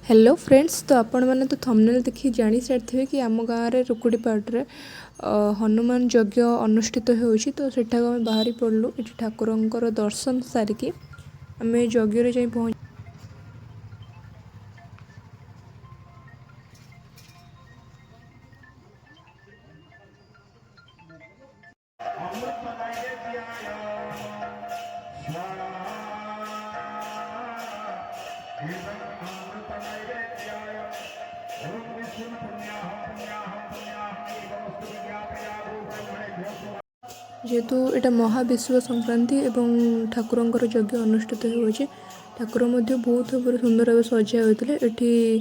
Hello friends, तो आपण मैंने तो थंबनेल देखी जानी सारी कि आम गाँव में रुकुटीपाट रे हनुमान यज्ञ अनुष्ठित होउछि। तो सेठा आम बाहरी पड़लु ये ठाकुर दर्शन सारिकी आम यज्ञ जा पहुँच। जेहेतु एटा महाविश्व संक्रांति एवं ठाकुर यज्ञ अनुष्ठित होउछि। ठाकुर बहुत सुंदर भाव सजा होते ये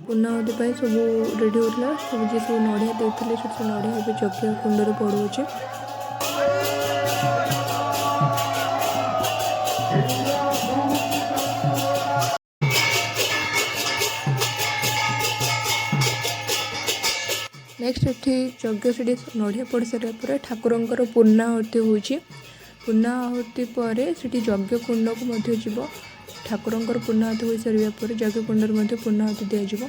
पूर्णावती सब रेडी होता सब जी सब नड़िया देते सब नड़िया यज्ञ कुंड पड़ोचे। नेक्स्ट ये यज्ञ से नड़िया पड़ सारा ठाकुर पूर्णाहुति होची। पूर्णाहुति पर यज्ञ कुंड को जीव ठाकुर पूर्णाहुति हो सारा पर यज्ञ कुंड पूर्णाहुति दिज्व।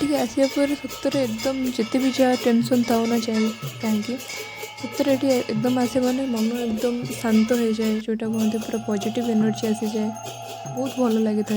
ये आसिया पर सतर एकदम जिते भी जहाँ टेंशन थाउ ना चाहे कहीं सतर ये एकदम आसे मैंने मन एकदम शांत हो जाए जोटा कहते पूरा पॉजिटिव एनर्जी आसी जाए बहुत भल लगी था।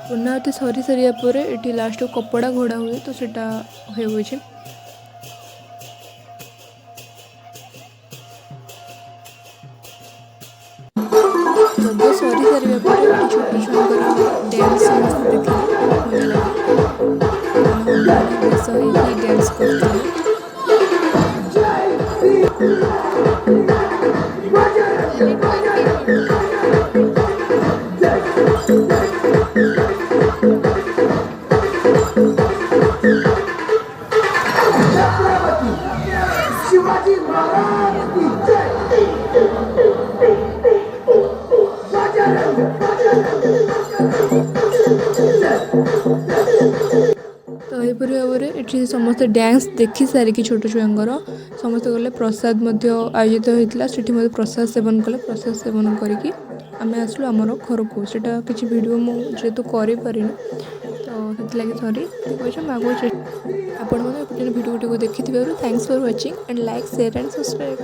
पूर्णाहुति सरी सारा पर ये लास्ट कपड़ा घोड़ा हुए तो सेटा हो जब सरी सारा पर छोट छुआ डांस देखिए मजा लगे डांस करते तो यहपर भाव में समस्त डांस देखी सारिकी छोट छुआंर समस्त गले प्रसाद आयोजित होता से प्रसाद सेवन कले प्रसाद सेवन करके आम आसलु आमर घर को सेटा किसी वीडियो मुझे करें तो से लगे सॉरी ठीक अच्छे आपण मैंने वीडियो देखी thanks for watching and like share and subscribe.